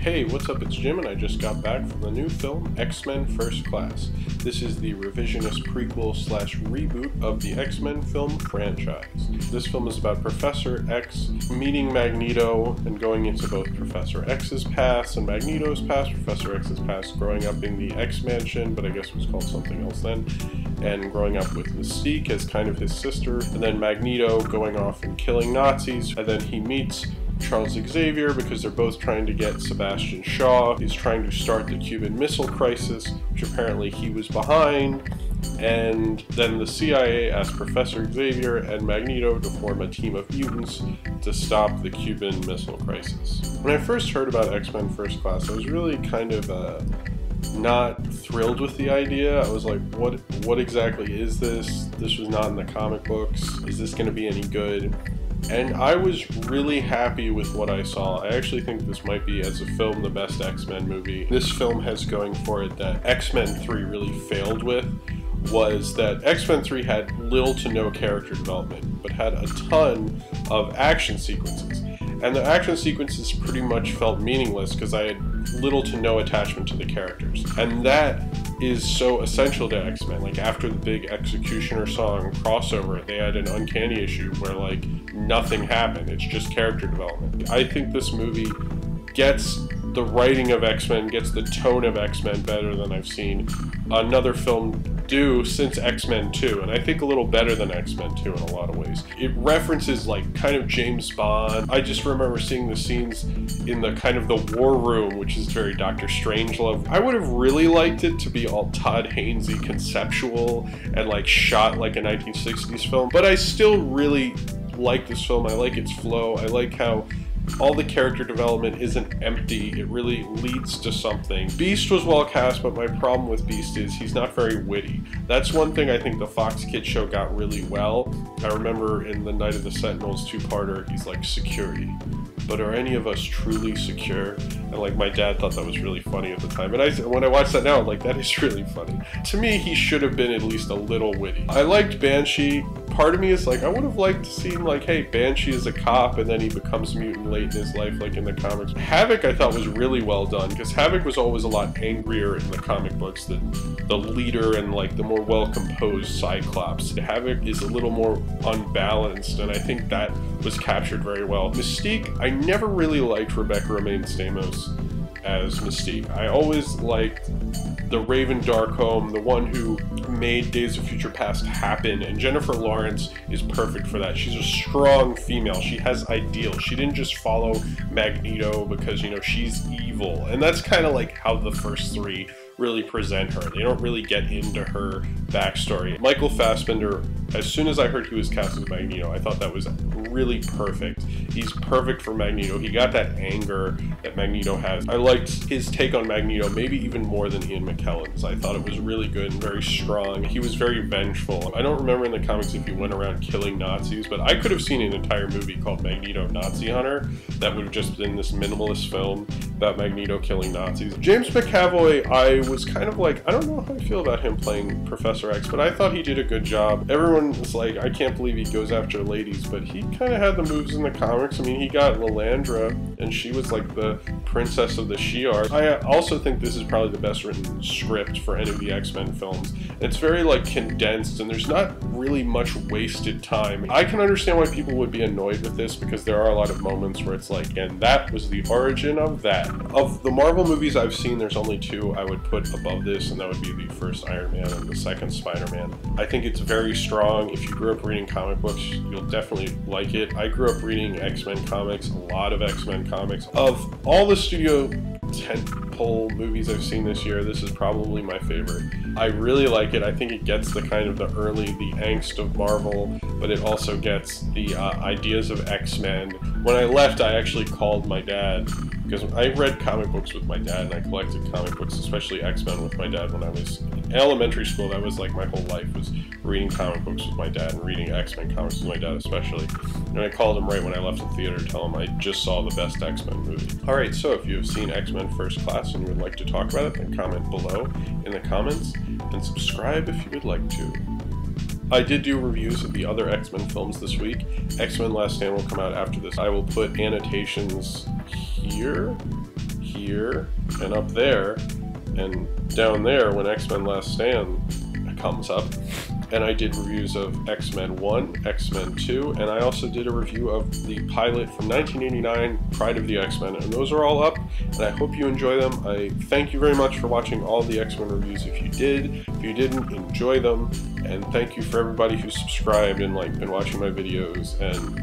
Hey, what's up? It's Jim, and I just got back from the new film X-Men First Class. This is the revisionist prequel slash reboot of the X-Men film franchise. This film is about Professor X meeting Magneto and going into both Professor X's past and Magneto's past. Professor X's past growing up in the X-Mansion, but I guess it was called something else then, and growing up with Mystique as kind of his sister, and then Magneto going off and killing Nazis, and then he meets Charles Xavier because they're both trying to get Sebastian Shaw. He's trying to start the Cuban Missile Crisis, which apparently he was behind, and then the CIA asked Professor Xavier and Magneto to form a team of mutants to stop the Cuban Missile Crisis. When I first heard about X-Men First Class, I was really kind of not thrilled with the idea. I was like, what exactly is this? This was not in the comic books. Is this going to be any good? And I was really happy with what I saw. I actually think this might be, as a film, the best X-Men movie. This film has going for it that X-Men 3 really failed with, was that X-Men 3 had little to no character development, but had a ton of action sequences. And the action sequences pretty much felt meaningless because I had little to no attachment to the characters. And that is so essential to X-Men. Like, after the big Executioner song crossover, they had an uncanny issue where, like, nothing happened. It's just character development. I think this movie gets the writing of X-Men, gets the tone of X-Men better than I've seen another film do since X-Men 2, and I think a little better than X-Men 2 in a lot of ways. It references, like, kind of James Bond. I just remember seeing the scenes in the kind of the war room, which is very Dr. Strangelove. I would have really liked it to be all Todd Haynesy conceptual and, like, shot like a 1960s film, but I still really like this film. I like its flow. I like how all the character development isn't empty, it really leads to something. Beast was well cast, but my problem with Beast is he's not very witty. That's one thing I think the Fox Kids show got really well. I remember in the Night of the Sentinels two-parter, he's like, security. But are any of us truly secure? And, like, my dad thought that was really funny at the time. And when I watch that now, I'm like, that is really funny. To me, he should have been at least a little witty. I liked Banshee. Part of me is like, I would have liked to see him, like, hey, Banshee is a cop and then he becomes mutant late in his life, like in the comics. Havoc I thought was really well done, because Havoc was always a lot angrier in the comic books than the leader and, like, the more well-composed Cyclops. Havoc is a little more unbalanced, and I think that was captured very well. Mystique, I never really liked Rebecca Romijn Stamos as Mystique. I always liked the Raven Darkholme, the one who made Days of Future Past happen, and Jennifer Lawrence is perfect for that. She's a strong female. She has ideals. She didn't just follow Magneto because, you know, she's evil. And that's kind of like how the first three really present her. They don't really get into her backstory. Michael Fassbender, as soon as I heard he was cast as Magneto, I thought that was really perfect. He's perfect for Magneto. He got that anger that Magneto has. I liked his take on Magneto maybe even more than Ian McKellen's. I thought it was really good and very strong. He was very vengeful. I don't remember in the comics if he went around killing Nazis, but I could have seen an entire movie called Magneto Nazi Hunter that would have just been this minimalist film about Magneto killing Nazis. James McAvoy, I was kind of like, I don't know how I feel about him playing Professor X, but I thought he did a good job. Everyone was like, I can't believe he goes after ladies, but he kind of had the moves in the comics. I mean, he got Lilandra, and she was like the princess of the Shi'ar. I also think this is probably the best written script for any of the X-Men films. It's very, like, condensed, and there's not really much wasted time. I can understand why people would be annoyed with this, because there are a lot of moments where it's like, and that was the origin of that. Of the Marvel movies I've seen, there's only two I would put above this, and that would be the first Iron Man and the second Spider-Man. I think it's very strong. If you grew up reading comic books, you'll definitely like it. I grew up reading X-Men comics, a lot of X-Men comics. Of all the studio tentpole movies I've seen this year, this is probably my favorite. I really like it. I think it gets the kind of the angst of Marvel, but it also gets the ideas of X-Men. When I left, I actually called my dad, because I read comic books with my dad, and I collected comic books, especially X-Men, with my dad when I was in elementary school. That was like my whole life, was reading comic books with my dad and reading X-Men comics with my dad especially. And I called him right when I left the theater to tell him I just saw the best X-Men movie. Alright, so if you have seen X-Men First Class and you would like to talk about it, then comment below in the comments, and subscribe if you would like to. I did do reviews of the other X-Men films this week. X-Men Last Stand will come out after this. I will put annotations here, here, and up there, and down there when X-Men Last Stand comes up. And I did reviews of X-Men 1, X-Men 2, and I also did a review of the pilot from 1989, Pride of the X-Men, and those are all up, and I hope you enjoy them. I thank you very much for watching all the X-Men reviews if you did. If you didn't, enjoy them, and thank you for everybody who's subscribed and been watching my videos, and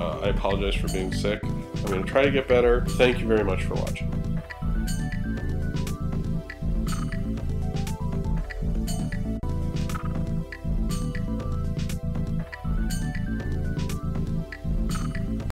I apologize for being sick. I'm going to try to get better. Thank you very much for watching.